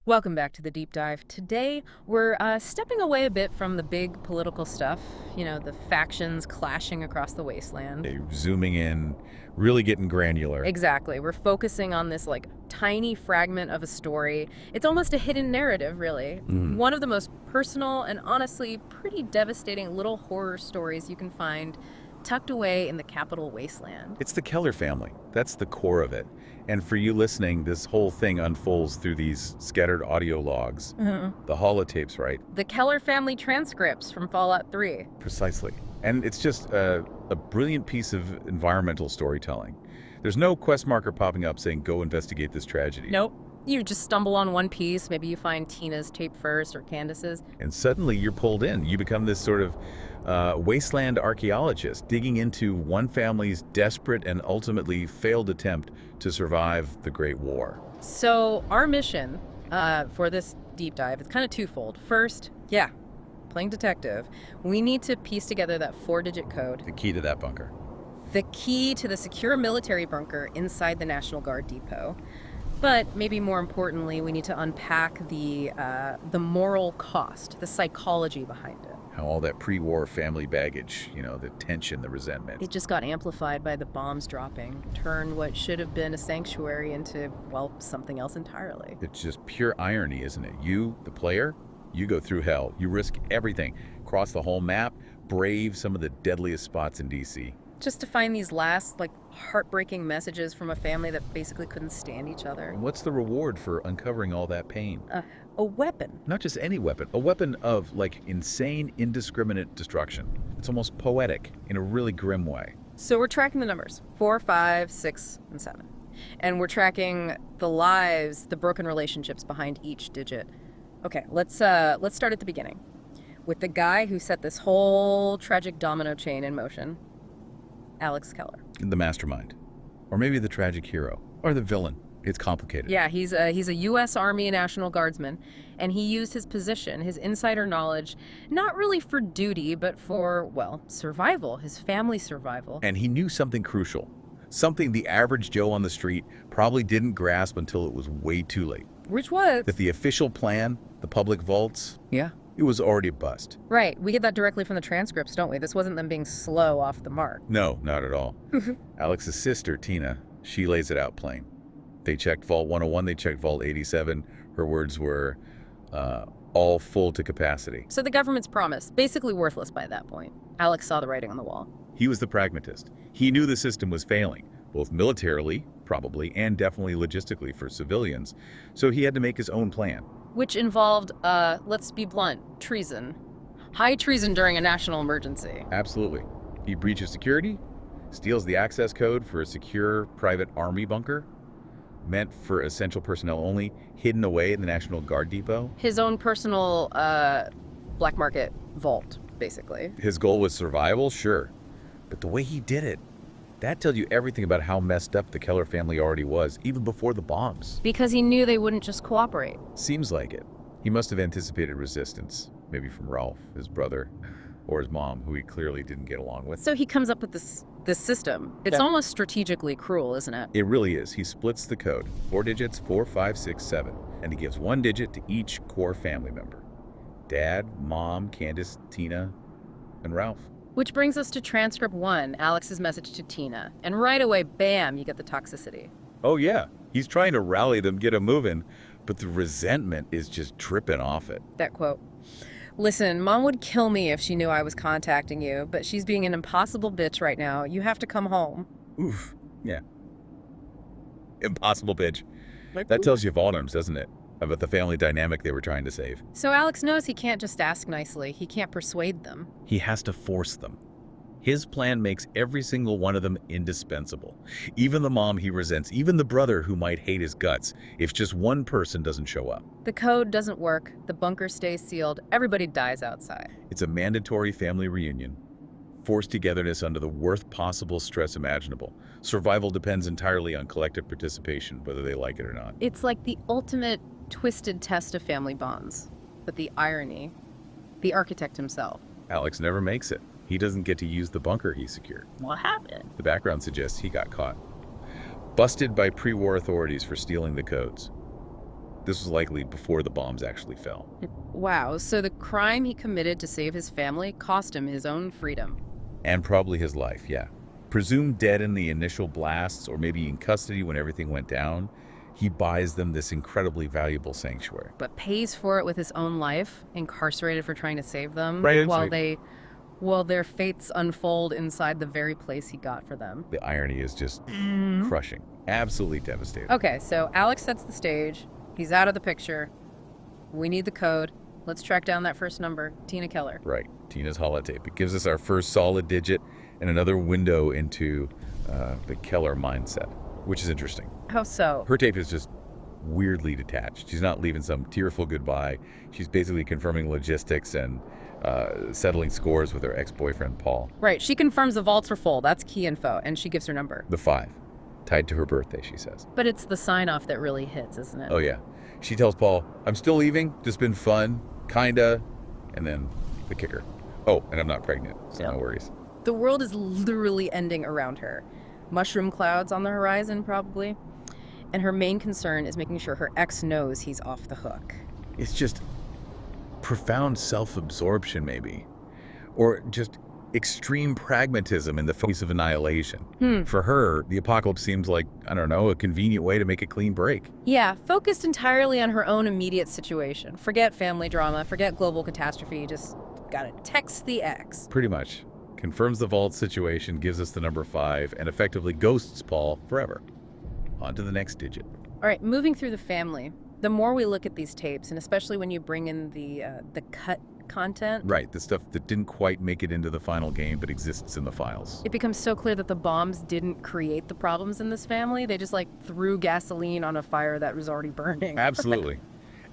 Welcome back to the deep dive. Today, we're stepping away a bit from the big political stuff, the factions clashing across the wasteland. Zooming in, really getting granular. Exactly. We're focusing on this tiny fragment of a story. It's almost a hidden narrative, really. Mhm. One of the most personal and honestly pretty devastating little horror stories you can find tucked away in the capital wasteland. It's the Keller family. That's the core of it. And for you listening, this whole thing unfolds through these scattered audio logs. The holotapes, right? The Keller family transcripts from Fallout 3. Precisely. And it's just a brilliant piece of environmental storytelling. There's no quest marker popping up saying, go investigate this tragedy. Nope. You just stumble on one piece. Maybe you find Tina's tape first or Candace's. And suddenly you're pulled in. You become this sort of wasteland archaeologist digging into one family's desperate and ultimately failed attempt to survive the Great War. So our mission for this deep dive is kind of twofold. First, playing detective, we need to piece together that 4-digit code, The key to that bunker. the key to the secure military bunker inside the National Guard depot. But maybe more importantly, we need to unpack the moral cost, the psychology behind it. How all that pre-war family baggage, the tension, the resentment. It just got amplified by the bombs dropping, turned what should have been a sanctuary into, well, something else entirely. It's just pure irony, isn't it? You, the player, you go through hell. You risk everything. Cross the whole map, brave some of the deadliest spots in DC. Just to find these last, heartbreaking messages from a family that basically couldn't stand each other. And what's the reward for uncovering all that pain? A weapon. Not just any weapon, a weapon of, insane, indiscriminate destruction. It's almost poetic in a really grim way. So we're tracking the numbers, 4, 5, 6, and 7. And we're tracking the lives, the broken relationships behind each digit. Okay, let's start at the beginning. With the guy who set this whole tragic domino chain in motion, Alex Keller. The mastermind. Or maybe the tragic hero. Or the villain. It's complicated. Yeah, he's a U.S. Army National Guardsman, and he used his position, his insider knowledge, not really for duty, but for, well, survival, his family's survival. And he knew something crucial. Something the average Joe on the street probably didn't grasp until it was way too late. Which was? That the official plan, the public vaults, Yeah. it was already a bust. Right, we get that directly from the transcripts, don't we? This wasn't them being slow off the mark. No, not at all. Alex's sister, Tina, she lays it out plain. They checked Vault 101, they checked Vault 87. Her words were all full to capacity. So the government's promise, basically worthless by that point. Alex saw the writing on the wall. He was the pragmatist. He knew the system was failing, both militarily, probably, and definitely logistically for civilians. So he had to make his own plan. Which involved, let's be blunt, treason. High treason during a national emergency. Absolutely. He breaches security, steals the access code for a secure private army bunker, meant for essential personnel only, hidden away in the National Guard depot. His own personal, black market vault, basically. His goal was survival, sure. But the way he did it, that tells you everything about how messed up the Keller family already was, even before the bombs. Because he knew they wouldn't just cooperate. Seems like it. He must have anticipated resistance, maybe from Ralph, his brother, or his mom, who he clearly didn't get along with. So he comes up with this system. It's almost strategically cruel, isn't it? It really is. He splits the code, 4 digits, 4, 5, 6, 7, and he gives 1 digit to each core family member. Dad, Mom, Candace, Tina, and Ralph. Which brings us to transcript 1, Alex's message to Tina. And right away, bam, you get the toxicity. Oh yeah, he's trying to rally them, get them moving, but the resentment is just dripping off it. That quote. Listen, Mom would kill me if she knew I was contacting you, but she's being an impossible bitch right now. You have to come home. Oof, yeah. Impossible bitch. That tells you volumes, doesn't it? About the family dynamic they were trying to save. So Alex knows he can't just ask nicely. He can't persuade them. He has to force them. His plan makes every single one of them indispensable. Even the mom he resents, even the brother who might hate his guts, if just one person doesn't show up. The code doesn't work. The bunker stays sealed. Everybody dies outside. It's a mandatory family reunion. Forced togetherness under the worst possible stress imaginable. Survival depends entirely on collective participation, whether they like it or not. It's like the ultimate twisted test of family bonds. But the irony, the architect himself. Alex never makes it. He doesn't get to use the bunker he secured. What happened? The background suggests he got caught. Busted by pre-war authorities for stealing the codes. This was likely before the bombs actually fell. Wow, so the crime he committed to save his family cost him his own freedom. And probably his life, yeah. Presumed dead in the initial blasts or maybe in custody when everything went down, he buys them this incredibly valuable sanctuary. But pays for it with his own life, incarcerated for trying to save them, Right, while their fates unfold inside the very place he got for them. The irony is just crushing. Absolutely devastating. Okay, so Alex sets the stage. He's out of the picture. We need the code. Let's track down that first number, Tina Keller. Right, Tina's holotape. It gives us our first solid digit and another window into the Keller mindset, which is interesting. How so? Her tape is just weirdly detached. She's not leaving some tearful goodbye. She's basically confirming logistics and settling scores with her ex-boyfriend, Paul. Right, she confirms the vaults are full. That's key info, and she gives her number. The 5, tied to her birthday, she says. But it's the sign-off that really hits, isn't it? Oh, yeah. She tells Paul, I'm still leaving, just been fun, kinda. And then the kicker. Oh, and I'm not pregnant, so no worries. The world is literally ending around her. Mushroom clouds on the horizon, probably. And her main concern is making sure her ex knows he's off the hook. It's just profound self-absorption, maybe. Or just extreme pragmatism in the face of annihilation. For her, the apocalypse seems like, I don't know, a convenient way to make a clean break. Yeah, focused entirely on her own immediate situation. Forget family drama, forget global catastrophe, just gotta text the ex. Pretty much. Confirms the vault situation, gives us the number 5, and effectively ghosts Paul forever. On to the next digit. All right, moving through the family. The more we look at these tapes, and especially when you bring in the cut content. Right, the stuff that didn't quite make it into the final game but exists in the files. It becomes so clear that the bombs didn't create the problems in this family. They just threw gasoline on a fire that was already burning. Absolutely.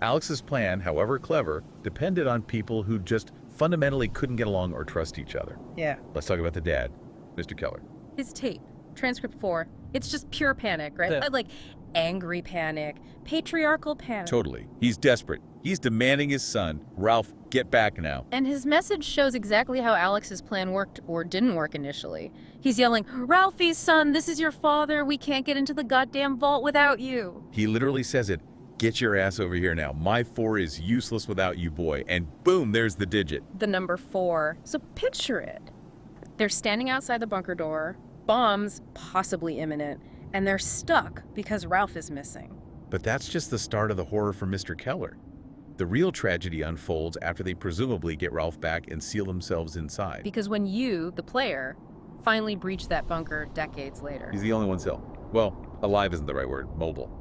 Alex's plan, however clever, depended on people who just fundamentally couldn't get along or trust each other. Yeah. Let's talk about the dad, Mr. Keller. His tape, transcript 4, it's just pure panic, right? Yeah. Like angry panic, patriarchal panic. Totally. He's desperate. He's demanding his son, Ralph, get back now. And his message shows exactly how Alex's plan worked or didn't work initially. He's yelling, Ralphie's son, this is your father. We can't get into the goddamn vault without you. He literally says it. Get your ass over here now. My 4 is useless without you, boy. And boom, there's the digit. The number 4. So picture it. They're standing outside the bunker door, bombs possibly imminent, and they're stuck because Ralph is missing. But that's just the start of the horror for Mr. Keller. The real tragedy unfolds after they presumably get Ralph back and seal themselves inside. Because when you, the player, finally breach that bunker decades later. He's the only one still. Well, alive isn't the right word, mobile.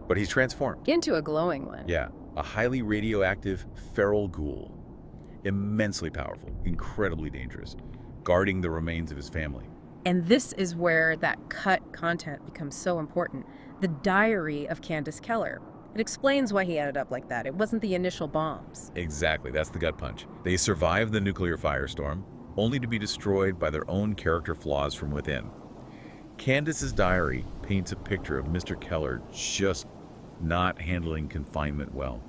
But he's transformed. Into a glowing one. Yeah, a highly radioactive feral ghoul. Immensely powerful, incredibly dangerous, guarding the remains of his family. And this is where that cut content becomes so important. The diary of Candace Keller. It explains why he ended up like that. It wasn't the initial bombs. Exactly, that's the gut punch. They survived the nuclear firestorm, only to be destroyed by their own character flaws from within. Candace's diary paints a picture of Mr. Keller just not handling confinement well,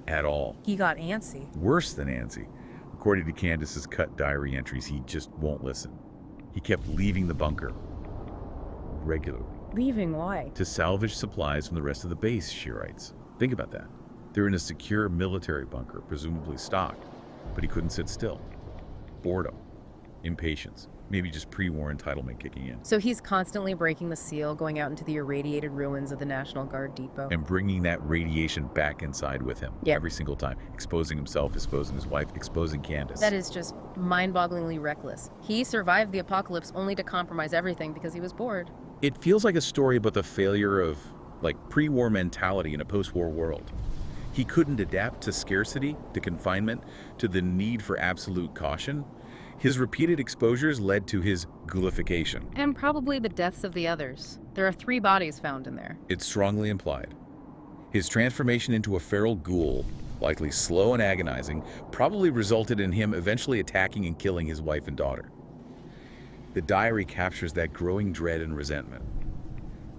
at all. He got antsy. Worse than antsy. According to Candace's cut diary entries, he just won't listen. He kept leaving the bunker regularly. Leaving why? To salvage supplies from the rest of the base, she writes. Think about that. They're in a secure military bunker, presumably stocked, but he couldn't sit still. Boredom, impatience, maybe just pre-war entitlement kicking in. So he's constantly breaking the seal, going out into the irradiated ruins of the National Guard depot. And bringing that radiation back inside with him every single time, exposing himself, exposing his wife, exposing Candace. That is just mind-bogglingly reckless. He survived the apocalypse only to compromise everything because he was bored. It feels like a story about the failure of, pre-war mentality in a post-war world. He couldn't adapt to scarcity, to confinement, to the need for absolute caution. His repeated exposures led to his ghoulification. And probably the deaths of the others. There are 3 bodies found in there. It's strongly implied. His transformation into a feral ghoul, likely slow and agonizing, probably resulted in him eventually attacking and killing his wife and daughter. The diary captures that growing dread and resentment.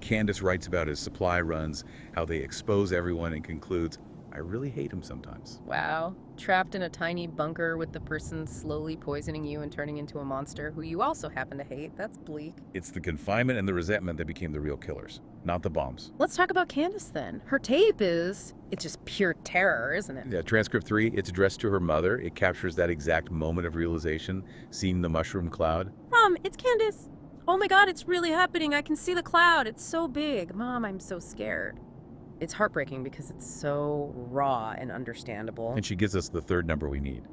Candace writes about his supply runs, how they expose everyone, and concludes, I really hate him sometimes. Wow. Trapped in a tiny bunker with the person slowly poisoning you and turning into a monster who you also happen to hate. That's bleak. It's the confinement and the resentment that became the real killers, not the bombs. Let's talk about Candace then. Her tape it's just pure terror, isn't it? Yeah, transcript 3, it's addressed to her mother. It captures that exact moment of realization, seeing the mushroom cloud. Mom, it's Candace. Oh my God, it's really happening. I can see the cloud. It's so big. Mom, I'm so scared. It's heartbreaking because it's so raw and understandable. And she gives us the third number we need,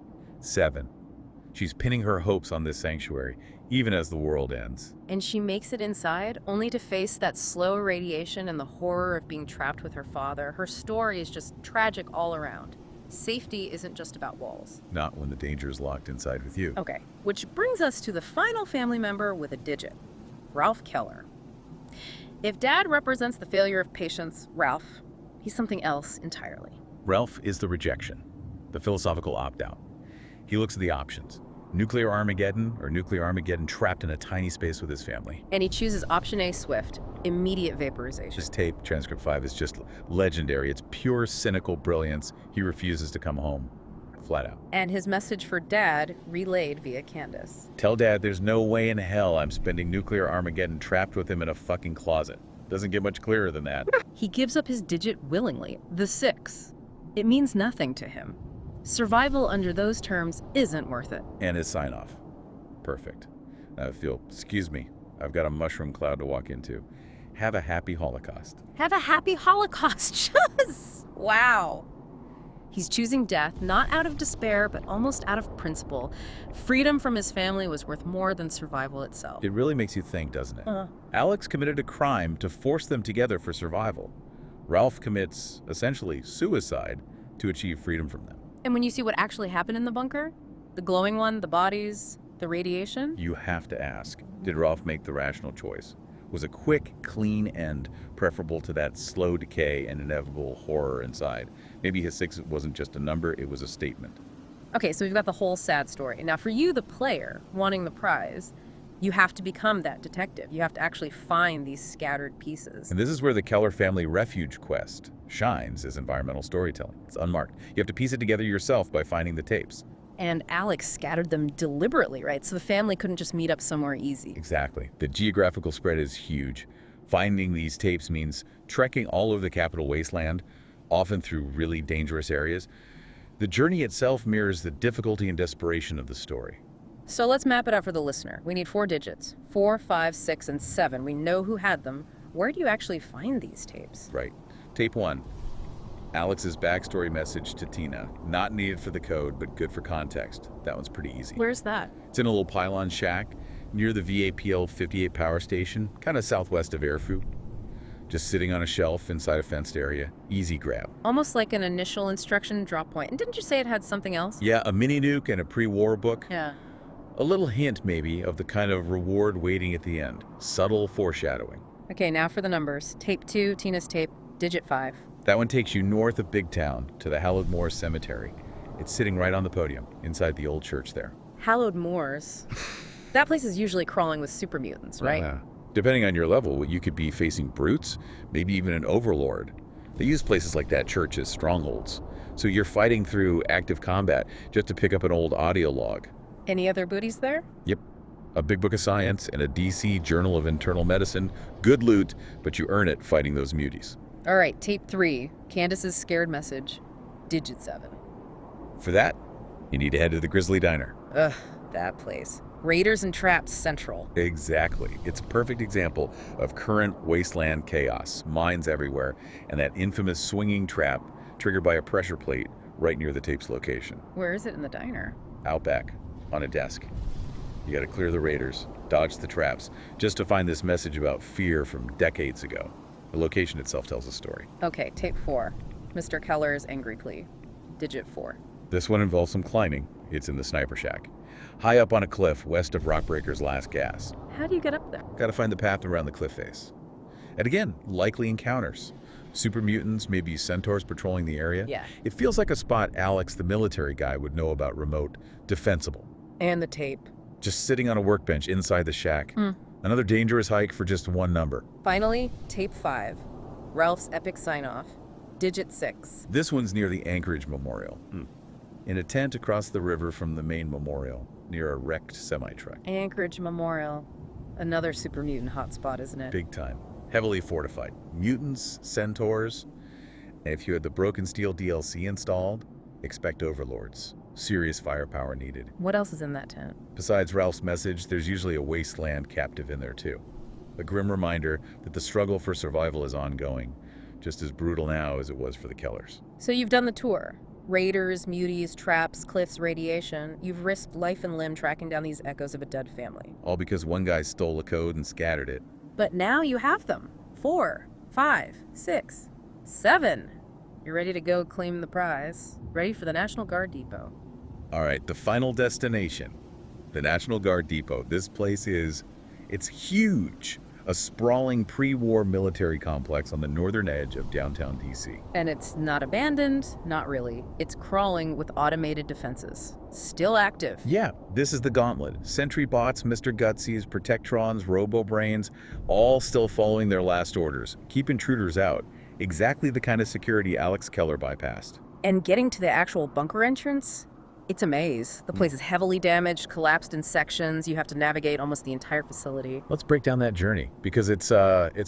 7. She's pinning her hopes on this sanctuary, even as the world ends. And she makes it inside, only to face that slow radiation and the horror of being trapped with her father. Her story is just tragic all around. Safety isn't just about walls. Not when the danger is locked inside with you. Okay, which brings us to the final family member with a digit, Ralph Keller. If Dad represents the failure of patience, Ralph, he's something else entirely. Ralph is the rejection, the philosophical opt-out. He looks at the options. Nuclear Armageddon or nuclear Armageddon trapped in a tiny space with his family. And he chooses option A, swift, immediate vaporization. This tape, transcript 5, is just legendary. It's pure cynical brilliance. He refuses to come home, flat out. And his message for Dad relayed via Candace. Tell Dad there's no way in hell I'm spending nuclear Armageddon trapped with him in a fucking closet. Doesn't get much clearer than that. He gives up his digit willingly, the 6. It means nothing to him. Survival under those terms isn't worth it. And his sign-off. Perfect. Now I feel, excuse me, I've got a mushroom cloud to walk into. Have a happy Holocaust. Have a happy Holocaust. Just wow. He's choosing death, not out of despair, but almost out of principle. Freedom from his family was worth more than survival itself. It really makes you think, doesn't it? Alex committed a crime to force them together for survival. Ralph commits, essentially, suicide to achieve freedom from them. And when you see what actually happened in the bunker, the glowing one, the bodies, the radiation, You have to ask, did Ralph make the rational choice? Was a quick, clean end preferable to that slow decay and inevitable horror inside? Maybe his 6 wasn't just a number, it was a statement. Okay, so we've got the whole sad story. Now, for you, the player, wanting the prize, you have to become that detective. You have to actually find these scattered pieces. And this is where the Keller family refuge quest shines as environmental storytelling. It's unmarked. You have to piece it together yourself by finding the tapes. And Alex scattered them deliberately, right? So the family couldn't just meet up somewhere easy. Exactly. The geographical spread is huge. Finding these tapes means trekking all over the Capital Wasteland, often through really dangerous areas. The journey itself mirrors the difficulty and desperation of the story. So let's map it out for the listener. We need 4 digits, 4, 5, 6, and 7. We know who had them. Where do you actually find these tapes? Right. Tape 1. Alex's backstory message to Tina. Not needed for the code, but good for context. That one's pretty easy. Where's that? It's in a little pylon shack near the VAPL 58 power station, kind of southwest of Airfu. Just sitting on a shelf inside a fenced area. Easy grab. Almost like an initial instruction drop point. And didn't you say it had something else? Yeah, a mini nuke and a pre-war book. Yeah. A little hint, maybe, of the kind of reward waiting at the end. Subtle foreshadowing. Okay, now for the numbers. Tape 2, Tina's tape, digit 5. That one takes you north of Big Town to the Hallowed Moors Cemetery. It's sitting right on the podium, inside the old church there. Hallowed Moors. That place is usually crawling with super mutants, right? Depending on your level, you could be facing brutes, maybe even an overlord. They use places like that church as strongholds. So you're fighting through active combat just to pick up an old audio log. Any other booties there? Yep. A big book of science and a DC Journal of Internal Medicine. Good loot, but you earn it fighting those muties. All right, tape 3, Candace's scared message, digit 7. For that, you need to head to the Grizzly Diner. Ugh, that place. Raiders and Traps Central. Exactly. It's a perfect example of current wasteland chaos. Mines everywhere, and that infamous swinging trap triggered by a pressure plate right near the tape's location. Where is it in the diner? Out back, on a desk. You gotta clear the raiders, dodge the traps, just to find this message about fear from decades ago. The location itself tells a story. Okay, tape 4, Mr. Keller's angry plea, digit 4. This one involves some climbing. It's in the sniper shack. High up on a cliff west of Rockbreaker's last gas. How do you get up there? Gotta find the path around the cliff face. And again, likely encounters. Super mutants, maybe centaurs patrolling the area. Yeah. It feels like a spot Alex, the military guy, would know about remote, defensible. And the tape. Just sitting on a workbench inside the shack. Another dangerous hike for just one number. Finally, tape 5, Ralph's epic sign-off, Digit 6. This one's near the Anchorage Memorial, in a tent across the river from the main memorial, near a wrecked semi-truck. Anchorage Memorial. Another super mutant hotspot, isn't it? Big time. Heavily fortified. Mutants, centaurs, and if you had the Broken Steel DLC installed, expect overlords. Serious firepower needed. What else is in that tent? Besides Ralph's message, there's usually a wasteland captive in there too. A grim reminder that the struggle for survival is ongoing, just as brutal now as it was for the Kellers. So you've done the tour. Raiders, muties, traps, cliffs, radiation. You've risked life and limb tracking down these echoes of a dead family. All because one guy stole a code and scattered it. But now you have them. 4, 5, 6, 7. You're ready to go claim the prize. Ready for the National Guard Depot. All right, the final destination, the National Guard Depot. This place it's huge. A sprawling pre-war military complex on the northern edge of downtown DC. And it's not abandoned, not really. It's crawling with automated defenses. Still active. Yeah, this is the gauntlet. Sentry bots, Mr. Gutsies, Protectrons, Robo-Brains, all still following their last orders. Keep intruders out. Exactly the kind of security Alex Keller bypassed. And getting to the actual bunker entrance, it's a maze. The place is heavily damaged, collapsed in sections. You have to navigate almost the entire facility. Let's break down that journey, because it's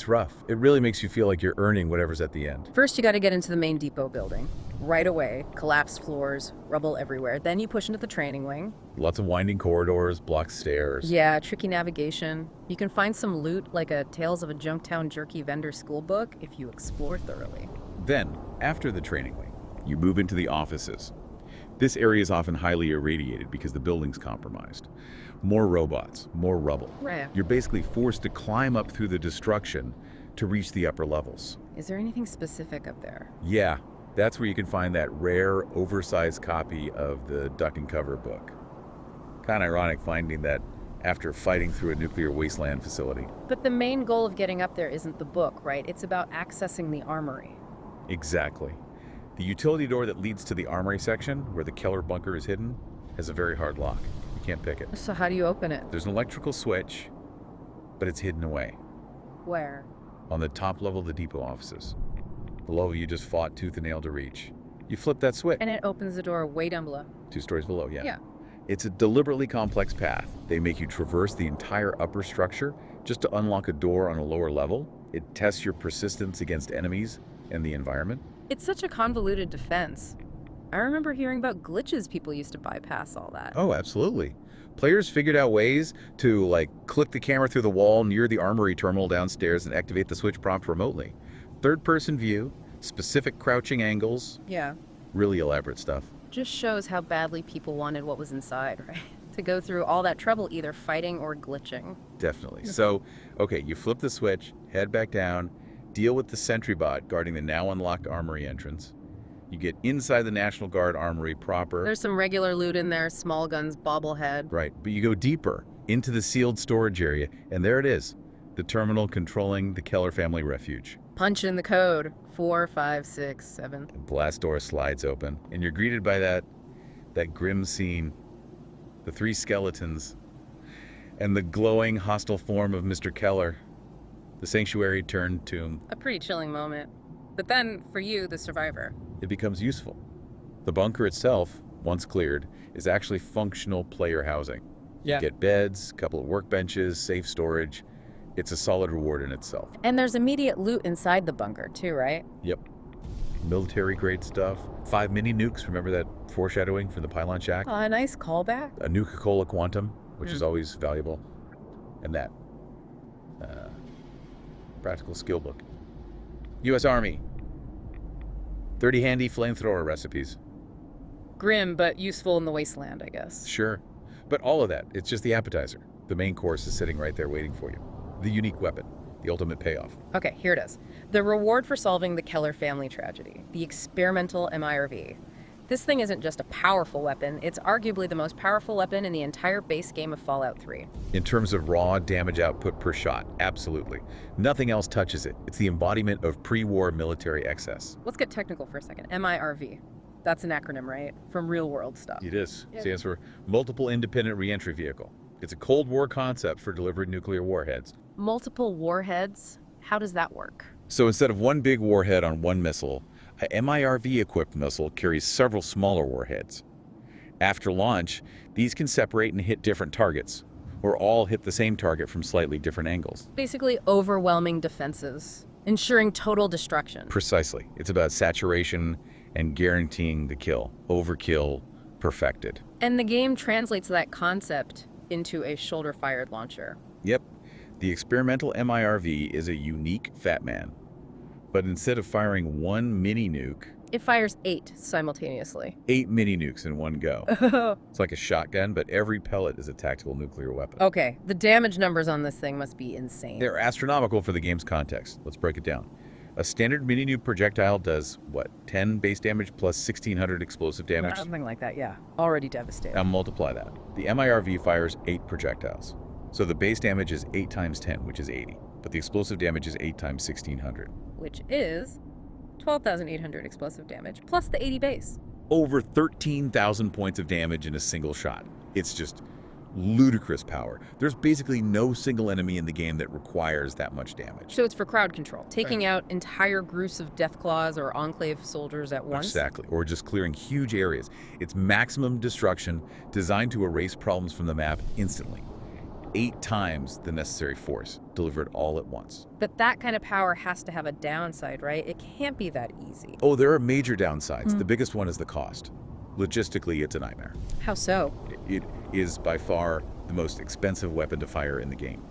rough. It really makes you feel like you're earning whatever's at the end. First, you got to get into the main depot building. Right away, collapsed floors, rubble everywhere. Then you push into the training wing. Lots of winding corridors, blocked stairs. Yeah, tricky navigation. You can find some loot like a Tales of a Junktown Jerky vendor school book if you explore thoroughly. Then, after the training wing, you move into the offices. This area is often highly irradiated because the building's compromised. More robots, more rubble. Right. You're basically forced to climb up through the destruction to reach the upper levels. Is there anything specific up there? Yeah, that's where you can find that rare, oversized copy of the Duck and Cover book. Kind of ironic finding that after fighting through a nuclear wasteland facility. But the main goal of getting up there isn't the book, right? It's about accessing the armory. Exactly. The utility door that leads to the armory section, where the Keller bunker is hidden, has a very hard lock. You can't pick it. So how do you open it? There's an electrical switch, but it's hidden away. Where? On the top level of the depot offices. The level you just fought tooth and nail to reach. You flip that switch. And it opens the door way down below. 2 stories below, yeah. Yeah. It's a deliberately complex path. They make you traverse the entire upper structure just to unlock a door on a lower level. It tests your persistence against enemies and the environment. It's such a convoluted defense. I remember hearing about glitches people used to bypass all that. Oh, absolutely. Players figured out ways to, like, click the camera through the wall near the armory terminal downstairs and activate the switch prompt remotely. Third-person view, specific crouching angles. Yeah. Really elaborate stuff. Just shows how badly people wanted what was inside, right? To go through all that trouble either fighting or glitching. Definitely. So, okay, you flip the switch, head back down, deal with the sentry bot guarding the now unlocked armory entrance. You get inside the National Guard armory proper. There's some regular loot in there, small guns, bobblehead. Right, but you go deeper into the sealed storage area, and there it is, the terminal controlling the Keller family refuge. Punch in the code, 4, 5, 6, 7. The blast door slides open, and you're greeted by that grim scene. The 3 skeletons, and the glowing, hostile form of Mr. Keller. The sanctuary turned tomb. A pretty chilling moment. But then, for you, the survivor. It becomes useful. The bunker itself, once cleared, is actually functional player housing. Yeah. You get beds, a couple of workbenches, safe storage. It's a solid reward in itself. And there's immediate loot inside the bunker, too, right? Yep. Military-grade stuff. 5 mini nukes, remember that foreshadowing from the Pylon Shack? Oh, a nice callback. A Nuka-Cola Quantum, which is always valuable. And that. Practical skill book. U.S. Army. 30 handy flamethrower recipes. Grim, but useful in the wasteland, I guess. Sure. But all of that, it's just the appetizer. The main course is sitting right there waiting for you. The unique weapon. The ultimate payoff. Okay, here it is. The reward for solving the Keller family tragedy. The experimental MIRV. This thing isn't just a powerful weapon, it's arguably the most powerful weapon in the entire base game of Fallout 3. In terms of raw damage output per shot, absolutely. Nothing else touches it. It's the embodiment of pre-war military excess. Let's get technical for a second. MIRV. That's an acronym, right? From real world stuff. It is. It stands for Multiple Independent Reentry Vehicle. It's a Cold War concept for delivering nuclear warheads. Multiple warheads? How does that work? So instead of one big warhead on one missile, A MIRV-equipped missile carries several smaller warheads. After launch, these can separate and hit different targets, or all hit the same target from slightly different angles. Basically, overwhelming defenses, ensuring total destruction. Precisely. It's about saturation and guaranteeing the kill. Overkill, perfected. And the game translates that concept into a shoulder-fired launcher. Yep. The experimental MIRV is a unique Fat Man. But instead of firing one mini nuke, It fires 8 simultaneously. 8 mini nukes in one go. It's like a shotgun, but every pellet is a tactical nuclear weapon. Okay, the damage numbers on this thing must be insane. They're astronomical for the game's context. Let's break it down. A standard mini nuke projectile does, what, 10 base damage plus 1,600 explosive damage? Something like that, yeah. Already devastating. Now multiply that. The MIRV fires 8 projectiles. So the base damage is 8 times 10, which is 80. But the explosive damage is 8 times 1,600. Which is 12,800 explosive damage, plus the 80 base. Over 13,000 points of damage in a single shot. It's just ludicrous power. There's basically no single enemy in the game that requires that much damage. So it's for crowd control, taking out entire groups of Deathclaws or Enclave soldiers at once? Exactly, or just clearing huge areas. It's maximum destruction, designed to erase problems from the map instantly. 8 times the necessary force, delivered all at once. But that kind of power has to have a downside, right? It can't be that easy. Oh, there are major downsides. The biggest one is the cost. Logistically, it's a nightmare. How so? It is by far the most expensive weapon to fire in the game.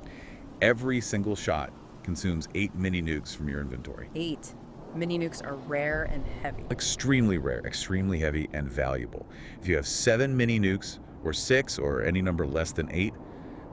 Every single shot consumes 8 mini nukes from your inventory. 8. Mini nukes are rare and heavy. Extremely rare, extremely heavy, and valuable. If you have 7 mini nukes, or 6, or any number less than 8,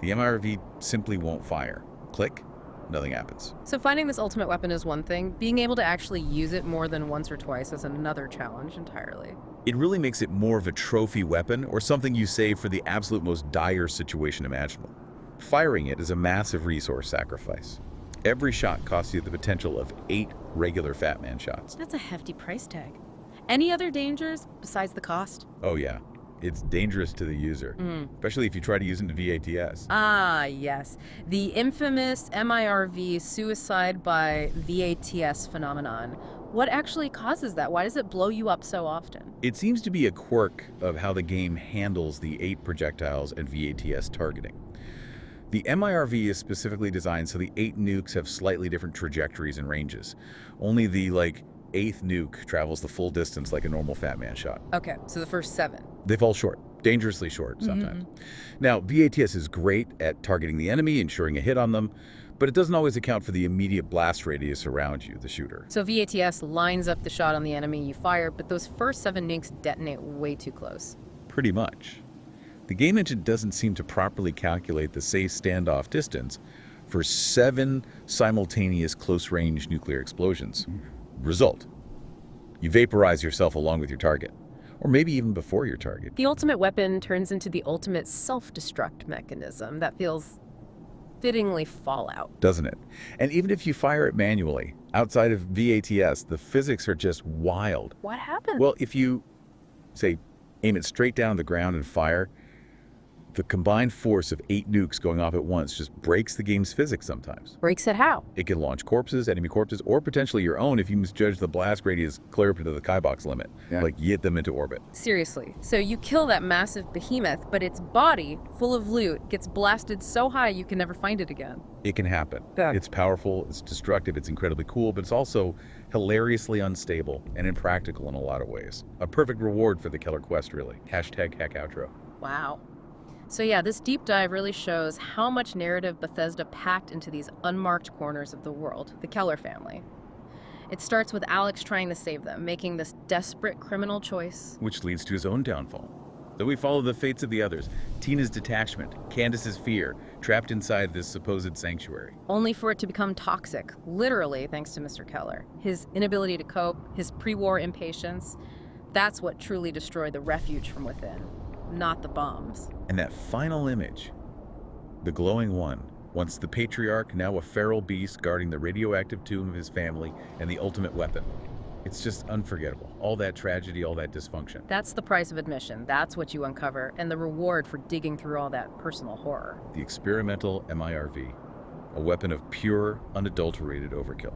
the MIRV simply won't fire. Click, nothing happens. So finding this ultimate weapon is one thing. Being able to actually use it more than once or twice is another challenge entirely. It really makes it more of a trophy weapon or something you save for the absolute most dire situation imaginable. Firing it is a massive resource sacrifice. Every shot costs you the potential of 8 regular Fat Man shots. That's a hefty price tag. Any other dangers besides the cost? Oh yeah, it's dangerous to the user, especially if you try to use it in VATS. Ah, yes. The infamous MIRV suicide by VATS phenomenon. What actually causes that? Why does it blow you up so often? It seems to be a quirk of how the game handles the 8 projectiles and VATS targeting. The MIRV is specifically designed so the 8 nukes have slightly different trajectories and ranges. Only the, 8th nuke travels the full distance like a normal Fat Man shot. Okay, so the first 7. They fall short, dangerously short sometimes. Now, VATS is great at targeting the enemy, ensuring a hit on them, but it doesn't always account for the immediate blast radius around you, the shooter. So VATS lines up the shot on the enemy you fire, but those first 7 nukes detonate way too close. Pretty much. The game engine doesn't seem to properly calculate the safe standoff distance for 7 simultaneous close-range nuclear explosions. Result: you vaporize yourself along with your target, or maybe even before your target. The ultimate weapon turns into the ultimate self-destruct mechanism that feels fittingly Fallout. Doesn't it? And even if you fire it manually, outside of VATS, the physics are just wild. What happened? Well, if you, say, aim it straight down the ground and fire, the combined force of 8 nukes going off at once just breaks the game's physics sometimes. Breaks it how? It can launch corpses, enemy corpses, or potentially your own if you misjudge the blast radius clear up into the Skybox limit. Like, you hit them into orbit. Seriously. So you kill that massive behemoth, but its body, full of loot, gets blasted so high you can never find it again. It can happen. Yeah. It's powerful, it's destructive, it's incredibly cool, but it's also hilariously unstable and impractical in a lot of ways. A perfect reward for the Keller quest, really. Hashtag hack outro. Wow. So yeah, this deep dive really shows how much narrative Bethesda packed into these unmarked corners of the world, the Keller family. It starts with Alex trying to save them, making this desperate criminal choice. Which leads to his own downfall. Though we follow the fates of the others, Tina's detachment, Candace's fear, trapped inside this supposed sanctuary. Only for it to become toxic, literally thanks to Mr. Keller. His inability to cope, his pre-war impatience, that's what truly destroyed the refuge from within, not the bombs. And that final image, the glowing one, once the patriarch, now a feral beast guarding the radioactive tomb of his family and the ultimate weapon. It's just unforgettable. All that tragedy, all that dysfunction. That's the price of admission. That's what you uncover, and the reward for digging through all that personal horror. The experimental MIRV, a weapon of pure, unadulterated overkill.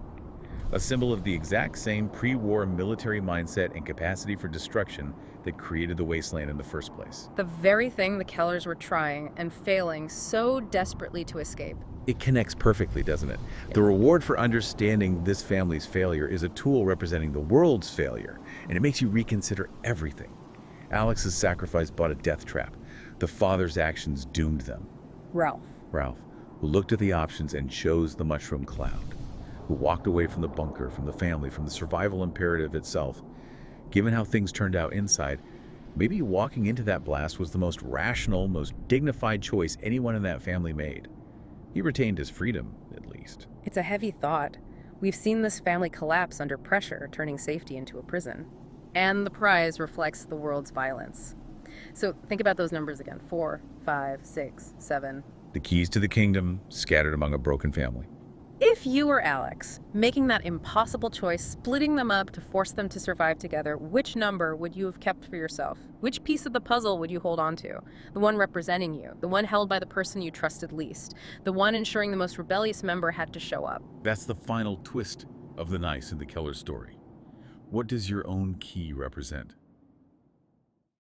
a symbol of the exact same pre-war military mindset and capacity for destruction that created the wasteland in the first place. The very thing the Kellers were trying and failing so desperately to escape. It connects perfectly, doesn't it? The reward for understanding this family's failure is a tool representing the world's failure, and it makes you reconsider everything. Alex's sacrifice brought a death trap. The father's actions doomed them. Ralph. Who looked at the options and chose the mushroom cloud, who walked away from the bunker, from the family, from the survival imperative itself. Given how things turned out inside, maybe walking into that blast was the most rational, most dignified choice anyone in that family made. He retained his freedom, at least. It's a heavy thought. We've seen this family collapse under pressure, turning safety into a prison. And the prize reflects the world's violence. So think about those numbers again. 4, 5, 6, 7. The keys to the kingdom scattered among a broken family. If you were Alex, making that impossible choice, splitting them up to force them to survive together, which number would you have kept for yourself? Which piece of the puzzle would you hold on to? The one representing you, the one held by the person you trusted least, the one ensuring the most rebellious member had to show up. That's the final twist of the nice in the Keller story. What does your own key represent?